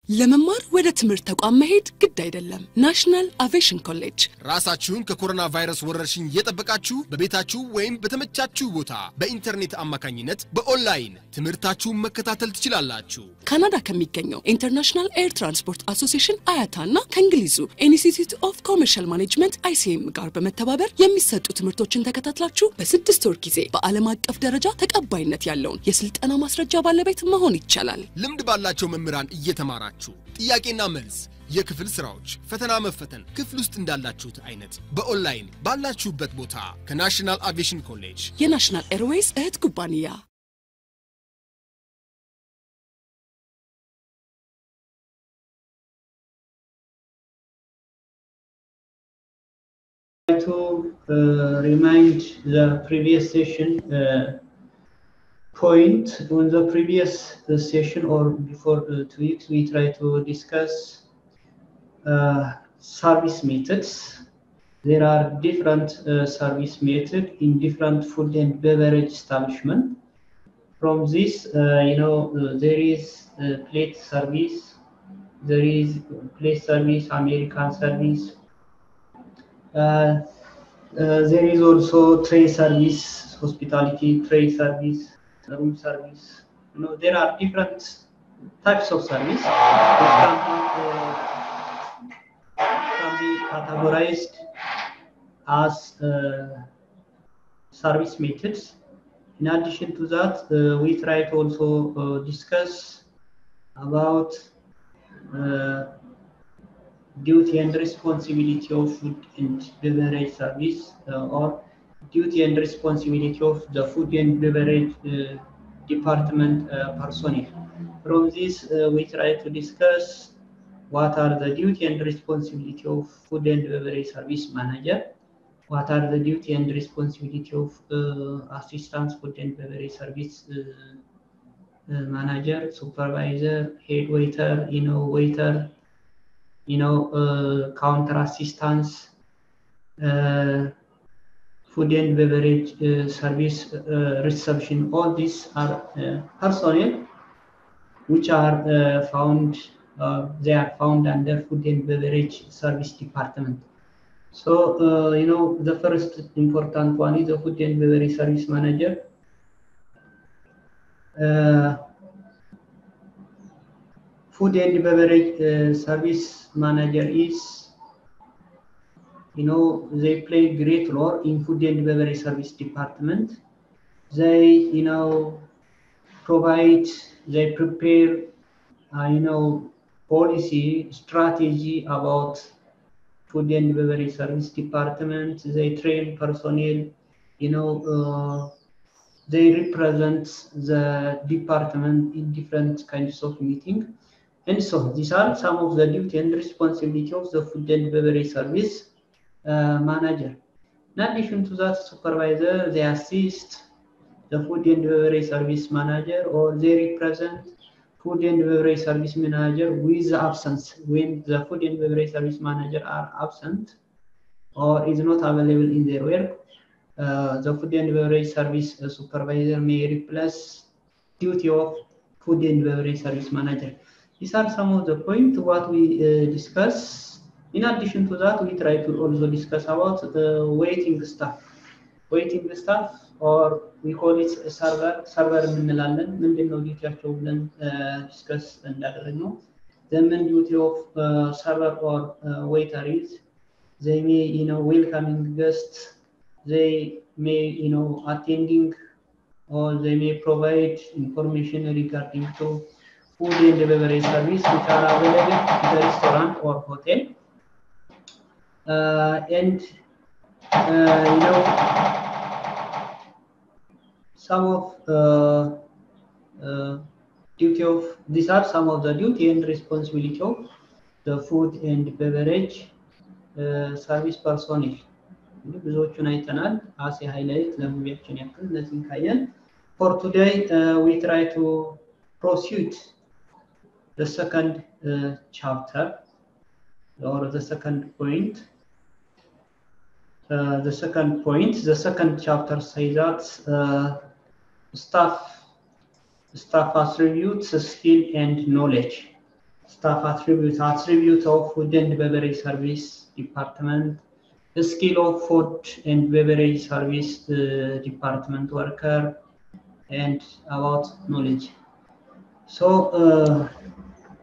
ለመማር ወደ ትምህርት ተቋም መሄድ ግድ አይደለም። ናሽናል አቪዬሽን ኮሌጅ ራሳችሁን ከኮሮና ቫይረስ ወረርሽኝ እየጠበቃችሁ በቤታችሁ ወይም በተመቻችሁ ቦታ በኢንተርኔት አማካኝነት በኦንላይን ትምህርታችሁን መከታተል ትችላላችሁ። ካናዳ ከሚገኘው ኢንተርናሽናል ኤር ትራንስፖርት አሶሲዬሽን አያታና ከእንግሊዙ ኢንስቲትዩት ኦፍ ኮመርሻል ማኔጅመንት ICM ጋር በመተባበር የሚሰጡ ትምህርቶችን ተከታትላችሁ በ6 ወር ጊዜ በዓለም አቀፍ ደረጃ ተቀባይነት ያለውን የስልጠና ማስረጃ ባለቤት መሆን ይቻላል። ልምድ ባላቸው መምህራን እየተማራችሁ ጥያቄና መልስ የክፍል ስራዎች ፈተና መፈተን ክፍል ውስጥ እንዳላችሁት አይነት በኦንላይን ባላችሁበት ቦታ ከናሽናል አቪዬሽን ኮሌጅ የናሽናል ኤርዌይስ እህት ኩባንያ to remind the previous session point. On the previous session or before 2 weeks, we tried to discuss service methods. There are different service methods in different food and beverage establishment. From this, there is plate service, there is plate service, American service. There is also tray service, hospitality tray service, room service. There are different types of service which can be categorized as service methods. In addition to that, we try to also discuss about duty and responsibility of food and beverage service or duty and responsibility of the food and beverage department personnel. From this, we try to discuss what are the duty and responsibility of food and beverage service manager, what are the duty and responsibility of assistant food and beverage service manager, supervisor, head waiter, waiter, counter assistants, food and beverage service reception. All these are personnel which are found under food and beverage service department. So the first important one is the food and beverage service manager. Food and beverage service manager is, they play great role in food and beverage service department. They, provide, they prepare, policy, strategy about food and beverage service department. They train personnel, they represent the department in different kinds of meeting. And so these are some of the duty and responsibility of the food and beverage service manager. In addition to that, supervisor, they assist the food and beverage service manager, or they represent food and beverage service manager with the absence. When the food and beverage service manager are absent or is not available in their work, the food and beverage service supervisor may replace duty of food and beverage service manager. These are some of the points what we discuss. In addition to that, we try to also discuss about the waiting staff. Waiting staff, or we call it server እንላለን ምንድነው ዲዩቲያቸው ብለን ዲስከስ እንዳደረግነው the main duty of server or waiter is they may welcoming guests, they may attending, or they may provide information regarding to food and beverage service which are available in the restaurant or hotel. And some of duty of these are some of the duty and responsibility of the food and beverage service personnel. ብዙዎቹን አይተናል አሴ ሃይላይት ለሙያችን ያክል እነዚህን ካየን for today we try to proceed the second chapter or the second point. The second chapter says that staff attributes skill and knowledge. staff attribute of food and beverage service department, the skill of food and beverage service department worker, and about knowledge. So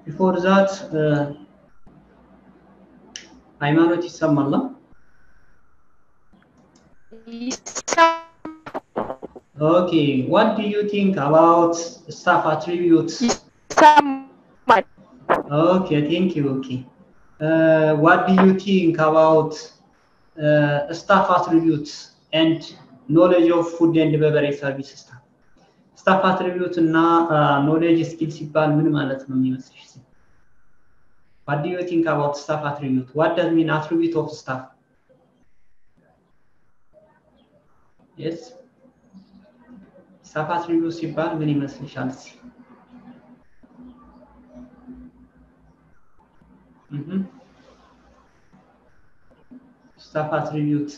before that, ሃይማኖት ይሰማል? Okay, what do you think about staff attributes? Okay, thank you. Okay, what do you think about staff attributes and knowledge of food and beverage service staff? Staff attribute እና knowledge skill ሲባል ምን ማለት ነው የሚመስልሽ? What do you think about staff attribute? What does mean attribute of staff? Yes. Staff attribute ሲባል ምን ይመስልሻል? Staff attribute.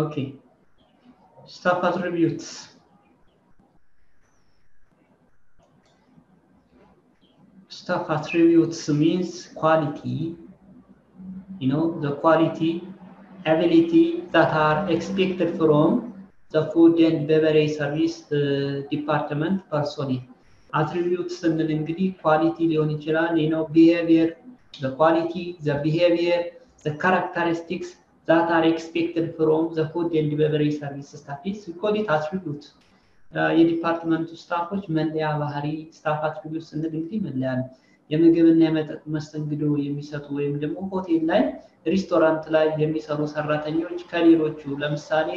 Okay. Staff attributes. Staff attributes means quality, you know, the quality, ability that are expected from the food and beverage service department personnel. Attributes ስንል እንግዲህ quality ሊሆን ይችላል, you know, behavior, the quality, the behavior, the characteristics that are expected from the food and beverage service staff. We call it attribute. የዲፓርትመንቱ ስታፎች መለያ ባህሪ ስታፍ አትሪቢዩት ስንል እንግዲህ መለያ ነው። የምግብና የመጠጥ መስተንግዶ የሚሰጡ ወይም ደግሞ ሆቴል ላይ ሬስቶራንት ላይ የሚሰሩ ሰራተኞች ከሌሎቹ ለምሳሌ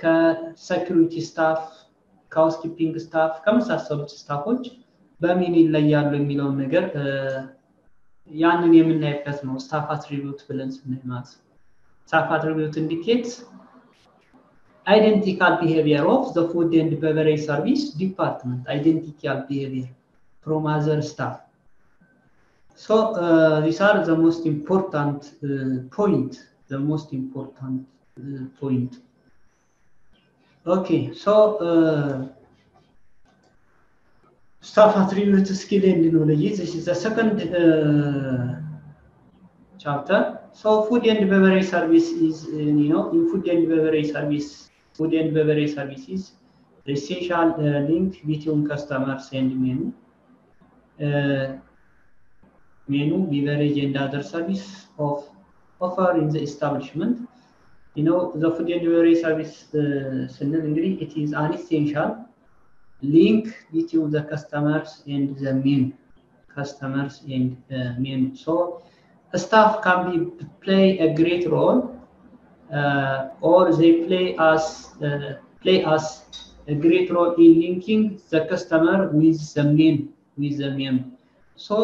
ከሴኩሪቲ ስታፍ ከሃውስኪፒንግ ስታፍ ከመሳሰሉት ስታፎች በምን ይለያሉ የሚለው ነገር ያንን የምናይበት ነው ስታፍ አትሪቢዩት ብለን ስንማስ ስታፍ አትሪቢዩት ኢንዲኬትስ identical behavior of the food and beverage service department, identical behavior from other staff. So these are the most important point. Okay, so staff attribute skill and knowledge. This is the second chapter. So food and beverage service is, you know, in food and beverage services, the essential link between customers and menu, beverage and other service offer in the establishment. You know, the food and beverage service it is an essential link between the customers and the menu. So staff can play a great role, or they play as a great role in linking the customer with the menu. So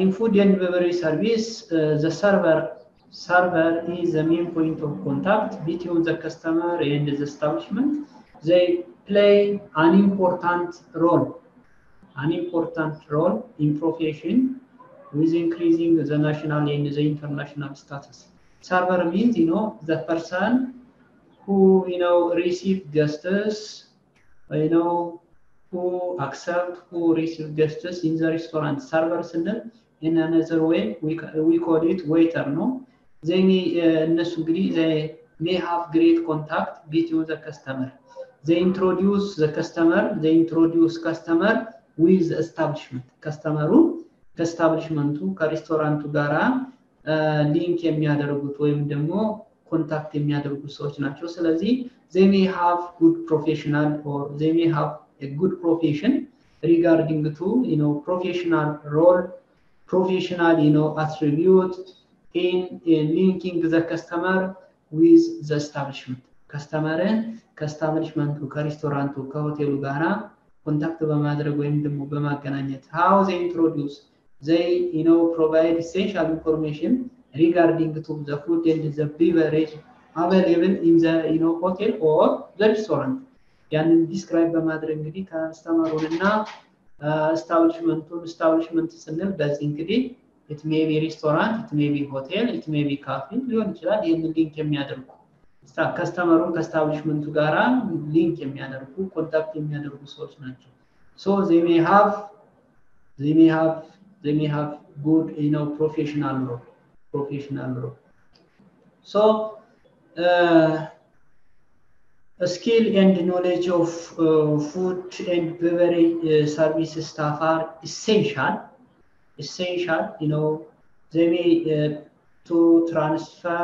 in food and beverage service, the server is the main point of contact between the customer and the establishment. They play an important role in profession with increasing the national and the international status. Server means, you know, the person who, you know, receive guests, you know, who receive guests in the restaurant. Server in another way we call it waiter. No, they may have great contact between the customer. They introduce customer with the establishment. ከስታብሊሽመንቱ ከሬስቶራንቱ ጋራ ሊንክ የሚያደርጉት ወይም ደግሞ ኮንታክት የሚያደርጉት ሰዎች ናቸው። ስለዚህ they may have good professional or they may have a good profession regarding to, you know, professional role, professional, you know, attribute in linking the customer with the establishment. ከስተመርን ከስታብሊሽመንቱ ከሬስቶራንቱ ከሆቴሉ ጋራ ኮንታክት በማድረግ ወይም ደግሞ በማገናኘት how they introduce, they, you know, provide essential information regarding to the food and the beverage available in the, you know, hotel or the restaurant. ያንን ዲስክራይብ በማድረግ እንግዲህ ከስተመሩንና establishment ስንል በዚህ እንግዲህ it may be restaurant, it may be hotel, it may be cafe ሊሆን ይችላል። ይሄንን ሊንክ የሚያደርጉ ከስተመሩን ከስታብሊሽመንቱ ጋራ ሊንክ የሚያደርጉ ኮንታክት የሚያደርጉ ሰዎች ናቸው so they may have good professional role so a skill and knowledge of food and beverage service staff are essential they may to transfer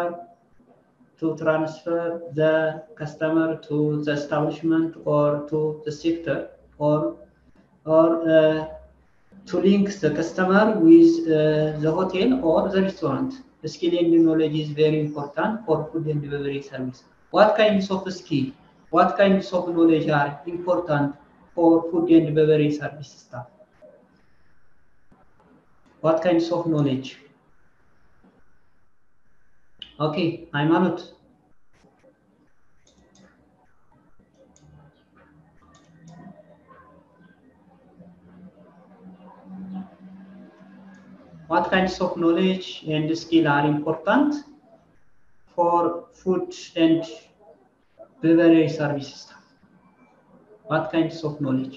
the customer to the establishment or to the sector or to link the customer with the hotel or the restaurant. The skill and knowledge is very important for food and beverage service. What kinds of skill, what kinds of knowledge are important for food and beverage service staff? What kinds of knowledge? Okay, I'm on it. What kinds of knowledge and skill are important for food and beverage service staff? What kinds of knowledge?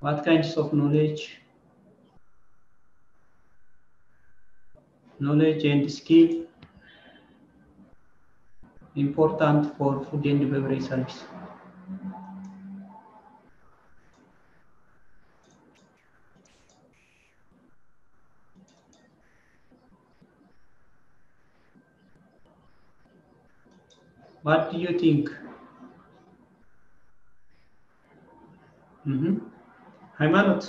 What kinds of knowledge and skill important for food and beverage service? What do you think? ሃይማኖት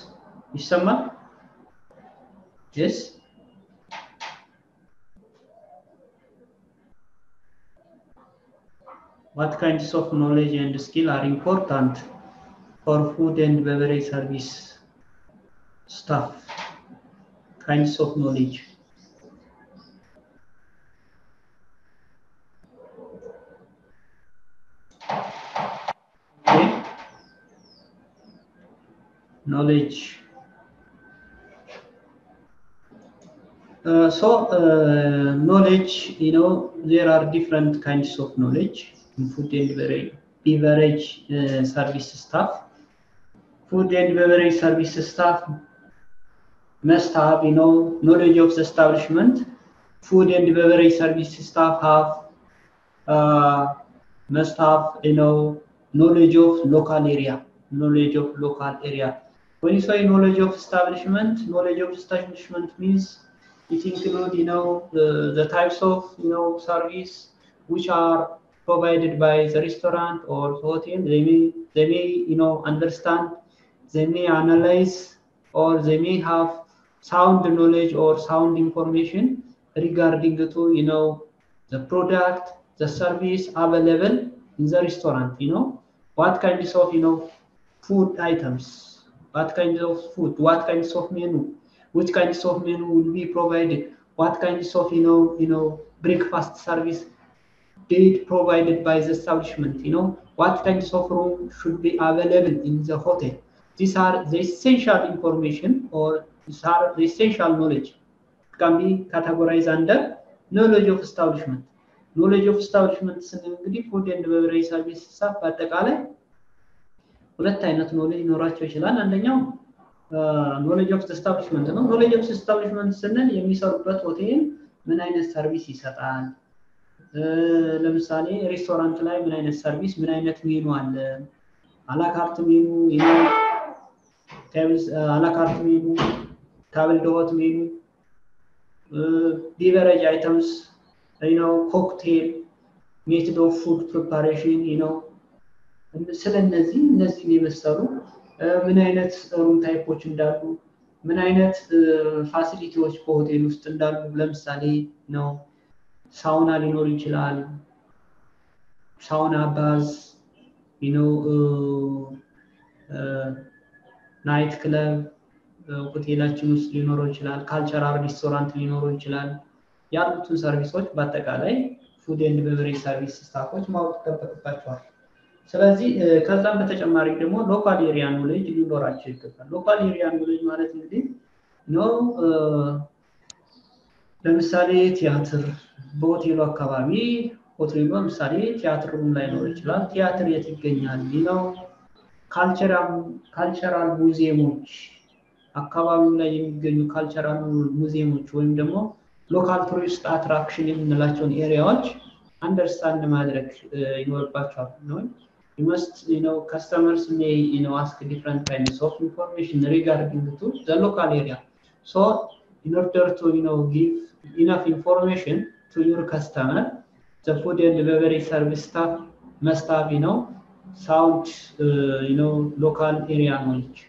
ይሰማል? Yes. What kinds of knowledge and skill are important for food and beverage service staff? Kinds of knowledge. Okay. Knowledge. Knowledge, there are different kinds of knowledge in food and beverage service staff. Food and beverage service staff must have, knowledge of the establishment. Food and beverage service staff must have, knowledge of local area. When you say knowledge of establishment means it includes, the types of, service which are provided by the restaurant or the hotel. They may, understand, they may analyze, or they may have sound knowledge or sound information regarding to, the product, the service available in the restaurant. What kinds of, food items, what kinds of food, what kinds of menu, which kinds of menu will be provided, what kinds of, breakfast service did provided by the establishment, what kinds of room should be available in the hotel. These are the essential information, or these are the essential knowledge. It can be categorized under knowledge of establishment. Knowledge of establishment እንግዲህ food and beverage service staff በአጠቃላይ ሁለት አይነት knowledge ኖራቸው ይችላል። አንደኛው knowledge of establishment ነው። knowledge of establishment ስንል የሚሰሩበት ሆቴል ምን አይነት ሰርቪስ ይሰጣል፣ ለምሳሌ ሬስቶራንት ላይ ምን አይነት ሰርቪስ፣ ምን አይነት ሜኑ አለ፣ አላካርት ሜኑ፣ ቴብልስ አላካርት ሜኑ፣ ታብል ዶት ሜኑ፣ beverage items, cocktail, method of food preparation, ስለነዚህ የመሰሉ ምን አይነት ሩም ታይፖች እንዳሉ፣ ምን አይነት ፋሲሊቲዎች በሆቴል ውስጥ እንዳሉ፣ ለምሳሌ ሳውና ሊኖር ይችላል፣ ሳውና ባዝ፣ ናይት ክለብ ሆቴላችን ውስጥ ሊኖር ይችላል፣ ካልቸራል ሬስቶራንት ሊኖር ይችላል። ያሉትን ሰርቪሶች በአጠቃላይ ፉድ ኤንድ ቤቨሬጅ ሰርቪስ ስታፎች ማወቅ ይጠበቅባቸዋል። ስለዚህ ከዛም በተጨማሪ ደግሞ ሎካል ኤሪያ ኖሌጅ ሊኖራቸው ይገባል። ሎካል ኤሪያ ኖሌጅ ማለት እንግዲህ ነው ለምሳሌ ቲያትር በሆቴሉ አካባቢ ሆቴሉ ለምሳሌ ቲያትር ሩም ላይ ነው ይችላል። ቲያትር የት ይገኛል ነው ካልቸራል ሙዚየሞች አካባቢው ላይ የሚገኙ ካልቸራል ሙዚየሞች ወይም ደግሞ ሎካል ቱሪስት አትራክሽን የምንላቸውን ኤሪያዎች አንደርስታንድ ማድረግ ይኖርባቸዋል ነው። You must, customers may, ask different kinds of information regarding to the local area. So, in order to, give enough information to your customer, the food and beverage service staff must have, sound, local area knowledge.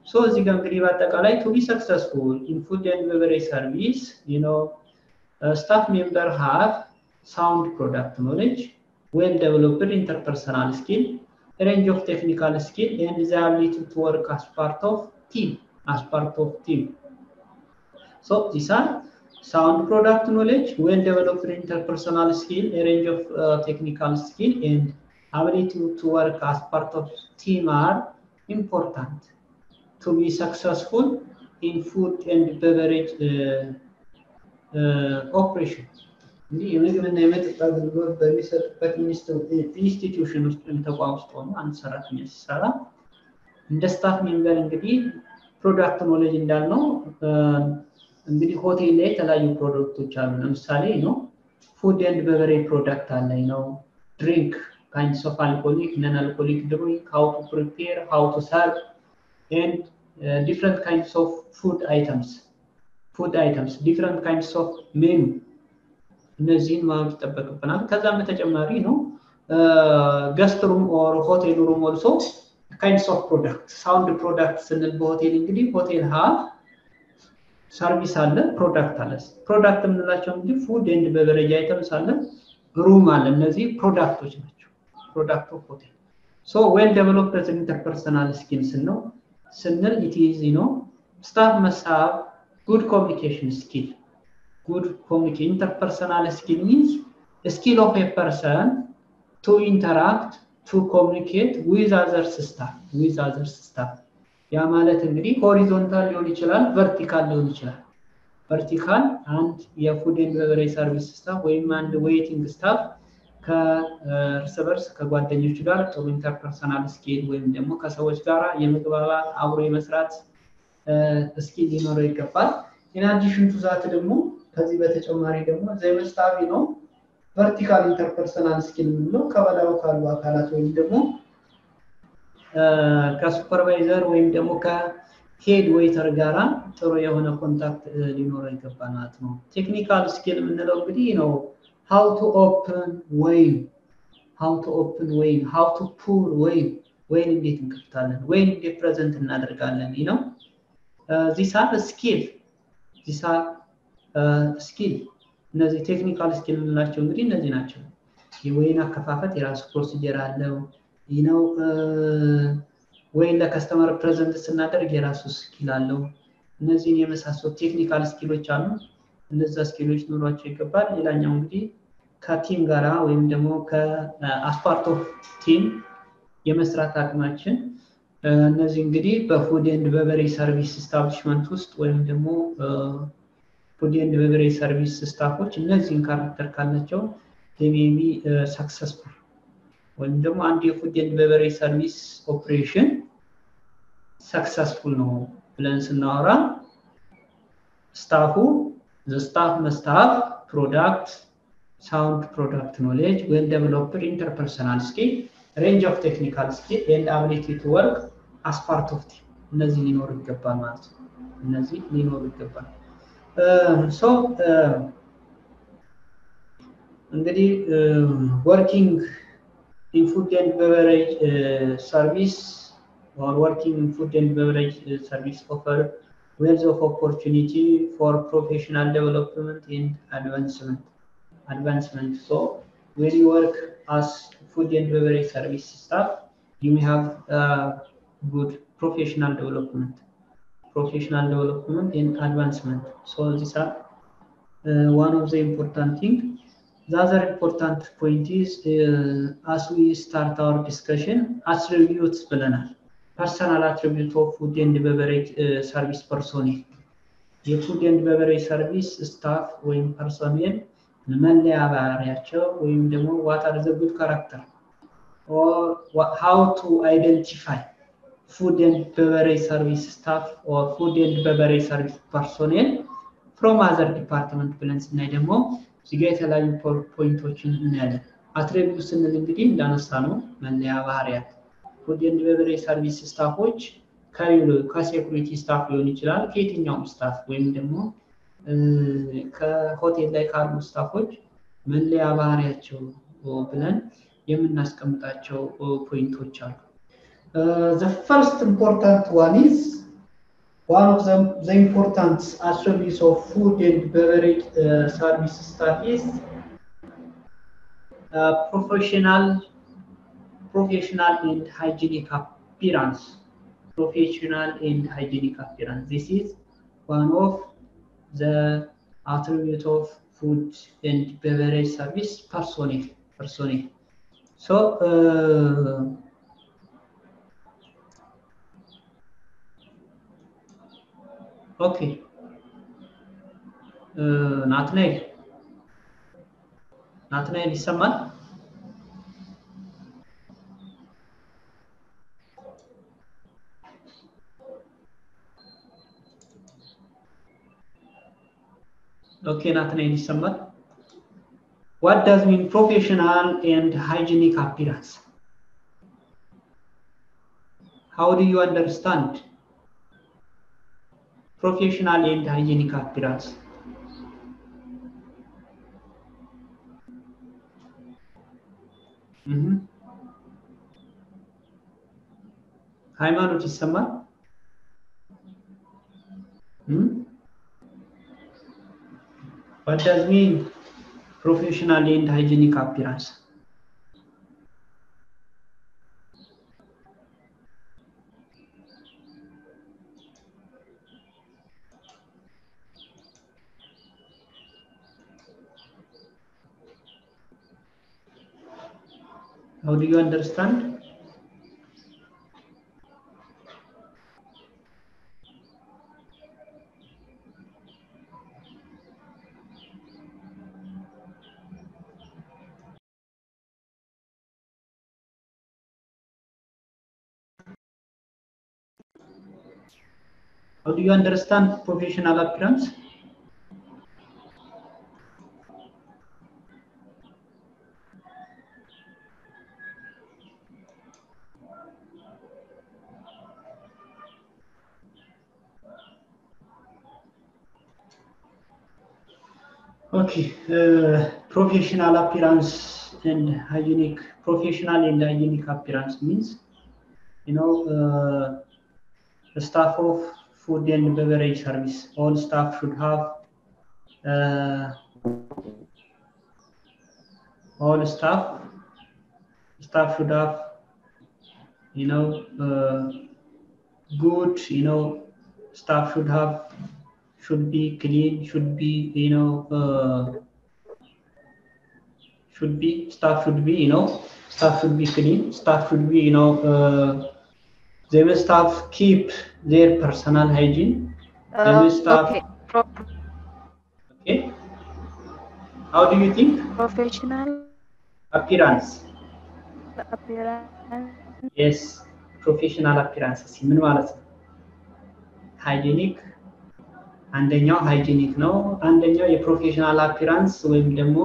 So, as you can to be successful in food and beverage service, staff member have sound product knowledge, well-developed interpersonal skill, range of technical skill, and the ability to work as part of team. So these are sound product knowledge, well-developed interpersonal skill, a range of technical skill, and ability to work as part of team are important to be successful in food and beverage operation. የምግብና የመጠጥ አገልግሎት በሚሰጥበት ኢንስቲትዩሽን ውስጥ ተቋም ውስጥ ሆኖ አንድ ሰራተኛ ሲሰራ እንደ ስታፍ ሜምበር እንግዲህ ፕሮዳክት ኖሌጅ እንዳልነው እንግዲህ ሆቴል ላይ የተለያዩ ፕሮዳክቶች አሉ። ለምሳሌ ፉድ ኤንድ ቤቨሬጅ ፕሮዳክት አለ ድሪንክ kinds of alcoholic non-alcoholic drink, how to prepare, how to serve, and different kinds of food items, different kinds of menu. እነዚህን ማወቅ ይጠበቅብናል። ከዛም በተጨማሪ ገስት ሩም ኦር ሆቴል ሩም ኦልሶ ካይንድስ ኦፍ ፕሮዳክት ሳውንድ ፕሮዳክት ስንል በሆቴል እንግዲህ ሆቴል ሃብ ሰርቪስ አለ፣ ፕሮዳክት አለ። ፕሮዳክት የምንላቸው እንግዲህ ፉድ ኤንድ ቤቨሬጅ አይተምስ አለ፣ ሩም አለ። እነዚህ ፕሮዳክቶች ናቸው። ፕሮዳክት ኦፍ ሆቴል ሶ ዌል ዴቨሎፕድ ኢንተርፐርሰናል ስኪልስ ነው ስንል ኢት ኢዝ ስታፍ መስት ሃቭ ጉድ ኮሚኒኬሽን ስኪል. Good communication, interpersonal skill means the skill of a person to interact, to communicate with other staff. ያ ማለት እንግዲህ ሆሪዞንታል ሊሆን ይችላል፣ ቨርቲካል ሊሆን ይችላል። ቨርቲካል አንድ የፉድ ኤንድ ቤቨሬጅ ሰርቪስ ስታፍ ወይም አንድ ዌይቲንግ ስታፍ ከእርስ በርስ ከጓደኞች ጋር ጥሩ ኢንተርፐርሰናል ስኪል ወይም ደግሞ ከሰዎች ጋር የመግባባት አብሮ የመስራት ስኪል ሊኖረው ይገባል። in addition to that ደግሞ ከዚህ በተጨማሪ ደግሞ ዘይመስታቪ ቨርቲካል ኢንተርፐርሰናል ስኪል ነው ከበላው ካሉ አካላት ወይም ደግሞ ከሱፐርቫይዘር ወይም ደግሞ ከሄድ ዌይተር ጋራ ጥሩ የሆነ ኮንታክት ሊኖረው ይገባል ማለት ነው። ቴክኒካል ስኪል የምንለው እንግዲህ how to open wine, how to pour wine እንዴት እንከፍታለን፣ wine እንዴት ፕሬዘንት እናደርጋለን these are the skill እነዚህ ቴክኒካል ስኪል የምንላቸው እንግዲህ እነዚህ ናቸው። የወይን አከፋፈት የራሱ ፕሮሲጀር አለው ወይን ለከስተመር ፕሬዘንት ስናደርግ የራሱ ስኪል አለው። እነዚህን የመሳሰሉ ቴክኒካል ስኪሎች አሉ። እነዛ ስኪሎች ኖሯቸው ይገባል። ሌላኛው እንግዲህ ከቲም ጋራ ወይም ደግሞ ከአስፓርት ኦፍ ቲም የመስራት አቅማችን እነዚህ እንግዲህ በፉድ ኤንድ ቤቨሬጅ ሰርቪስ ስታብሊሽመንት ውስጥ ወይም ደግሞ ፉድ ኤንድ ቤቨሬጅ ሰርቪስ ስታፎች እነዚህን ካራክተር ካላቸው they may be successful ወይም ደግሞ አንድ የፉድ ኤንድ ቤቨሬጅ ሰርቪስ ኦፕሬሽን ሰክሰስፉል ነው ብለን ስናወራ ስታፉ the staff must have product sound product knowledge, well developed interpersonal skill, range of technical skill, and ability to work as part of team. እነዚህ ሊኖሩ ይገባል ማለት ነው። እነዚህ ሊኖሩ ይገባል። እንግዲህ working in food and beverage service or working in food and beverage service offer wealth of opportunity for professional development and advancement. So when you work as food and beverage service staff, you may have good professional development and advancement. So these are one of the important things. The other important point is, as we start our discussion, attributes personal attribute of food and beverage service personnel. The food and beverage service staff ወይም personnel መለያ ባህሪያቸው ወይም ደግሞ what are the good character or how to identify food and beverage service staff or food and beverage service personnel from other department ብለን ስናይ ደግሞ እዚህ ጋር የተለያዩ ፖይንቶችን እናያለን። አትሪቢዩት ስንል እንግዲህ እንዳነሳ ነው መለያ ባህሪያት ፉድ ኤንድ ቤቨሬጅ ሰርቪስ ስታፎች ከሴኩሪቲ ስታፍ ሊሆን ይችላል ከየትኛውም ስታፍ ወይም ደግሞ ከሆቴል ላይ ካሉ ስታፎች መለያ ባህሪያቸው ብለን የምናስቀምጣቸው ፖይንቶች አሉ። The first important one is one of the important attributes of food and beverage service staff is professional and hygienic appearance. Professional and hygienic appearance. This is one of the attributes of food and beverage service personnel. So okay. ናትናኤል ይሰማል? Okay, ናትናኤል ይሰማል? What does mean professional and hygienic appearance? How do you understand professional and hygienic appearance? ሃይማኖት ይሰማል? What does mean professional and hygienic appearance? How do you understand? How do you understand professional appearance? Okay, professional appearance and hygienic. Professional and hygienic appearance means, the staff of food and beverage service. All staff should have. All staff should have, good. Staff should be clean. Should be, staff should be clean. Staff should be, they must have keep their personal hygiene. They must have. Okay. How do you think? Professional appearance. Yes, professional appearance. ምን ማለት ነው? ሃይጂኒክ አንደኛው ሃይጂኒክ ነው። አንደኛው የፕሮፌሽናል አፒራንስ ወይም ደግሞ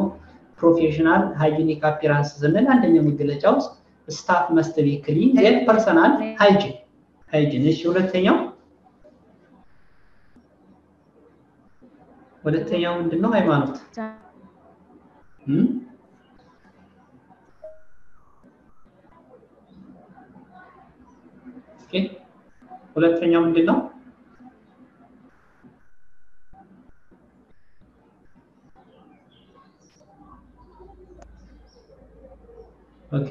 ፕሮፌሽናል ሃይጂኒክ አፒራንስ ስንል አንደኛው መገለጫው ስታፍ መስት ቢ ክሊን ዜር ፐርሰናል ሃይጂን። እሺ ሁለተኛው ምንድነው? ሃይማኖት ኦኬ ሁለተኛው ምንድነው? ኦኬ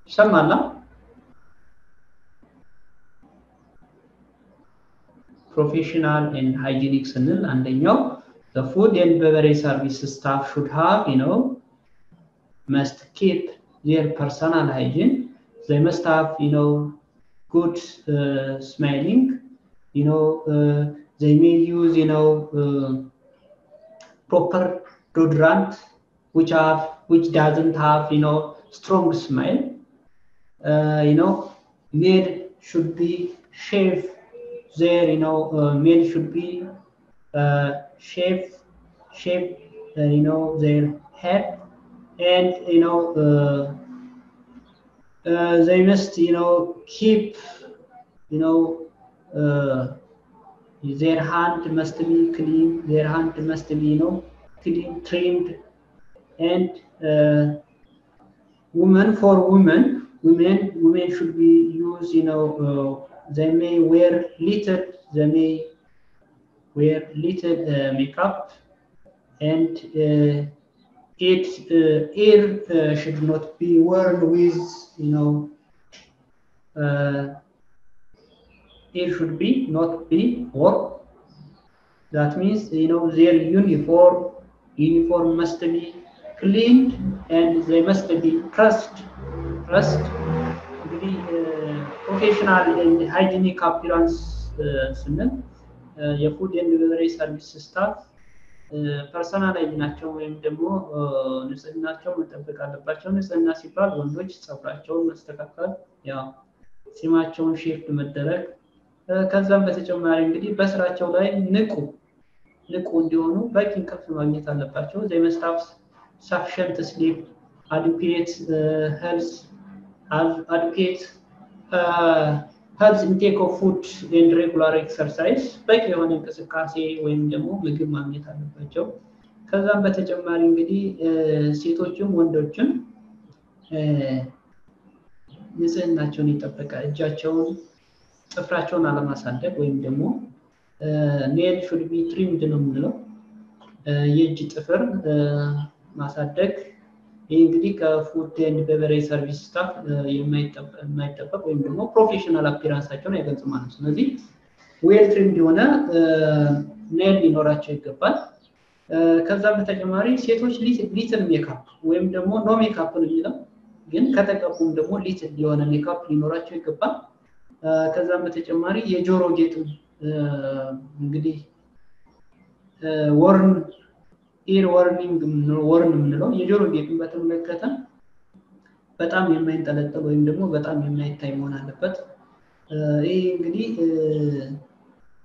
ይሰማል? professional and hygienic ስንል አንደኛው the food and beverage service staff should have, must keep their personal hygiene. They must have, good smelling. They may use, proper deodorant, which doesn't have, strong smell. Maid should be shave their, maid should be shave their head, and they must keep their hand must be clean, their hand must be clean, trimmed. And women should be used, they may wear little makeup, and air should not be worn with, air should not be worn. That means, their uniform must be cleaned, and they must be pressed. The professional and hygienic appearance ስንል የፉድ ኤንድ ቤቨሬጅ ሰርቪስ ስታፍ ፐርሰናላይዝ ናቸው ወይም ደግሞ ንጽህናቸው መጠበቅ አለባቸው። ንጽህና ሲባል ወንዶች ጸጉራቸውን መስተካከል፣ ያው ሲማቸውን ሼፕ መደረግ፣ ከዛም በተጨማሪ እንግዲህ በስራቸው ላይ ንቁ እንዲሆኑ በቂ እንቅልፍ ማግኘት አለባቸው። they must have sufficient sleep, adequate health intake of food and regular exercise, በቂ የሆነ እንቅስቃሴ ወይም ደግሞ ምግብ ማግኘት አለባቸው። ከዛም በተጨማሪ እንግዲህ ሴቶችም ወንዶችም ንጽህናቸውን ይጠበቃ፣ እጃቸውን ጥፍራቸውን አለማሳደግ ወይም ደግሞ nail should be trimmed ነው የምንለው፣ የእጅ ጥፍር ማሳደግ። ይህ እንግዲህ ከፉድ ኤንድ ቤቨሬጅ ሰርቪስ ስታፍ የማይጠበቅ ወይም ደግሞ ፕሮፌሽናል አፒራንሳቸውን አይገልጽም ማለት ነው። ስለዚህ ዌል ትሪምድ የሆነ ኔል ሊኖራቸው ይገባል። ከዛም በተጨማሪ ሴቶች ሊትል ሜካፕ ወይም ደግሞ ኖ ሜካፕ ነው የሚለው፣ ግን ከተቀቡም ደግሞ ሊትል የሆነ ሜካፕ ሊኖራቸው ይገባል። ከዛም በተጨማሪ የጆሮ ጌጥ እንግዲህ ኢር ዋርኒንግ የምንለው የጆሮ ጌጥን በተመለከተ በጣም የማይንጠለጠል ወይም ደግሞ በጣም የማይታይ መሆን አለበት። ይሄ እንግዲህ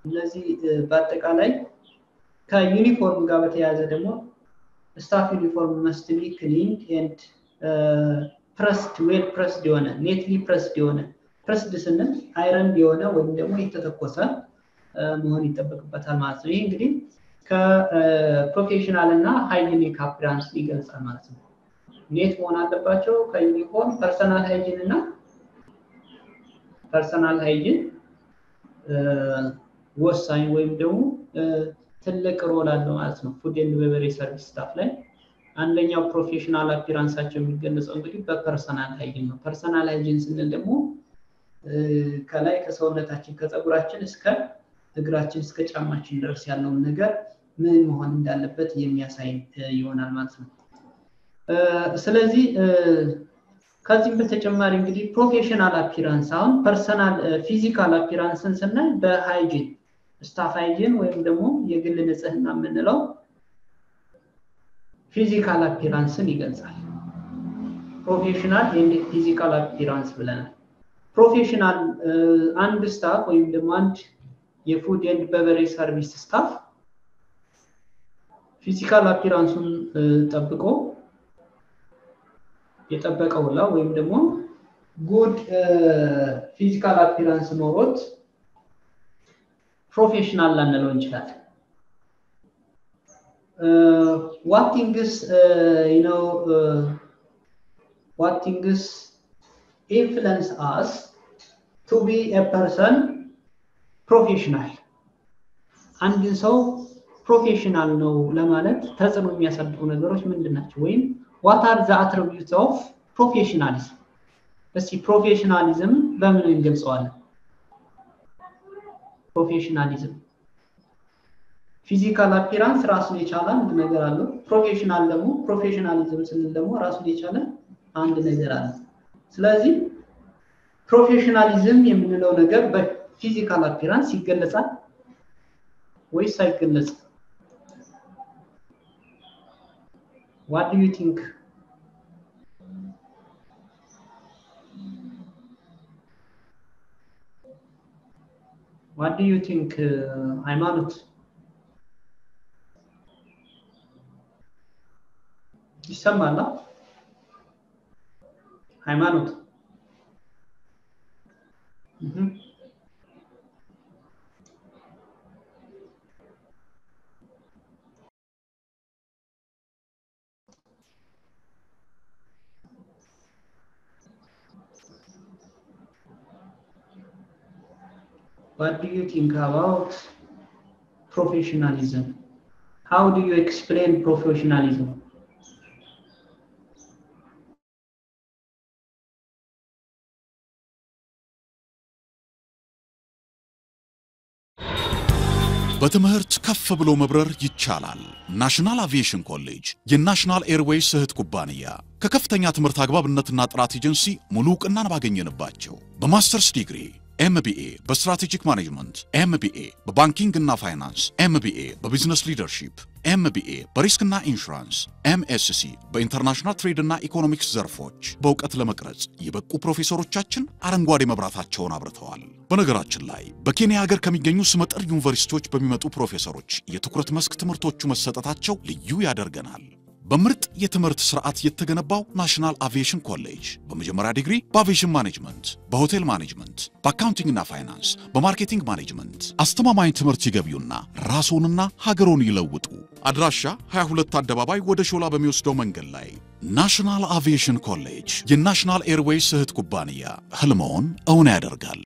እነዚህ በአጠቃላይ ከዩኒፎርም ጋር በተያያዘ ደግሞ ስታፍ ዩኒፎርም must be cleaned and pressed የሆነ ኔትሊ pressed የሆነ pressed ስንል አይረን የሆነ ወይም ደግሞ የተተኮሰ መሆን ይጠበቅበታል ማለት ነው። ይሄ እንግዲህ ከፕሮፌሽናል እና ሃይጂኒክ አፒራንስ ይገልጻል ማለት ነው። ኔት መሆን አለባቸው ከዩኒፎርም። ፐርሰናል ሃይጂን ወሳኝ ወይም ደግሞ ትልቅ ሮል አለው ማለት ነው ፉድ ኤንድ ቤቨሬጅ ሰርቪስ ስታፍ ላይ። አንደኛው ፕሮፌሽናል አፒራንሳቸው የሚገለጸው እንግዲህ በፐርሰናል ሃይጂን ነው። ፐርሰናል ሃይጂን ስንል ደግሞ ከላይ ከሰውነታችን ከፀጉራችን እስከ እግራችን እስከ ጫማችን ድረስ ያለውን ነገር ምን መሆን እንዳለበት የሚያሳይ ይሆናል ማለት ነው። ስለዚህ ከዚህ በተጨማሪ እንግዲህ ፕሮፌሽናል አፒራንስ አሁን ፐርሰናል ፊዚካል አፒራንስን ስናይ በሃይጂን ስታፍ ሃይጂን ወይም ደግሞ የግል ንጽህና የምንለው ፊዚካል አፒራንስን ይገልጻል። ፕሮፌሽናል ኤንድ ፊዚካል አፒራንስ ብለናል። ፕሮፌሽናል አንድ ስታፍ ወይም ደግሞ አንድ የፉድ ኤንድ ቤቨሬጅ ሰርቪስ ስታፍ ፊዚካል አፒራንሱን ጠብቆ የጠበቀውላ ወይም ደግሞ ጉድ ፊዚካል አፒራንስ ኖሮት ፕሮፌሽናል ላንለው እንችላለን። what things influence us to be a person professional? አንድ ሰው ፕሮፌሽናል ነው ለማለት ተጽዕኖ የሚያሳድሩ ነገሮች ምንድናቸው? ወይም what are the attributes of professionalism? እስቲ ፕሮፌሽናሊዝም በምን እንገልጸዋለን? ፕሮፌሽናሊዝም ፊዚካል አፒራንስ ራሱን የቻለ አንድ ነገር አለው ፕሮፌሽናል ደግሞ ፕሮፌሽናሊዝም ስንል ደግሞ ራሱን የቻለ አንድ ነገር አለ ስለዚህ ፕሮፌሽናሊዝም የምንለው ነገር በፊዚካል አፒራንስ ይገለጻል ወይስ አይገለጽም What do you think What do you think ሃይማኖት ይሰማል ሃይማኖት What do you think about professionalism? How do you explain professionalism? በትምህርት ከፍ ብሎ መብረር ይቻላል ናሽናል አቪዬሽን ኮሌጅ የናሽናል ኤርዌይስ እህት ኩባንያ ከከፍተኛ ትምህርት አግባብነትና ጥራት ኤጀንሲ ሙሉ ዕውቅናን ባገኘንባቸው በማስተርስ ዲግሪ MBA በስትራቴጂክ ማኔጅመንት MBA በባንኪንግ እና ፋይናንስ MBA በቢዝነስ ሊደርሺፕ MBA በሪስክና ኢንሹራንስ MSc በኢንተርናሽናል ትሬድ እና ኢኮኖሚክስ ዘርፎች በእውቀት ለመቅረጽ የበቁ ፕሮፌሰሮቻችን አረንጓዴ መብራታቸውን አብርተዋል በነገራችን ላይ በኬንያ ሀገር ከሚገኙ ስመጥር ዩኒቨርሲቲዎች በሚመጡ ፕሮፌሰሮች የትኩረት መስክ ትምህርቶቹ መሰጠታቸው ልዩ ያደርገናል በምርጥ የትምህርት ስርዓት የተገነባው ናሽናል አቪዬሽን ኮሌጅ በመጀመሪያ ዲግሪ በአቪዬሽን ማኔጅመንት በሆቴል ማኔጅመንት በአካውንቲንግ እና ፋይናንስ በማርኬቲንግ ማኔጅመንት አስተማማኝ ትምህርት ይገቢውና ራስዎንና ሀገሮን ይለውጡ አድራሻ 22 አደባባይ ወደ ሾላ በሚወስደው መንገድ ላይ ናሽናል አቪዬሽን ኮሌጅ የናሽናል ኤርዌይስ እህት ኩባንያ ህልሞን እውን ያደርጋል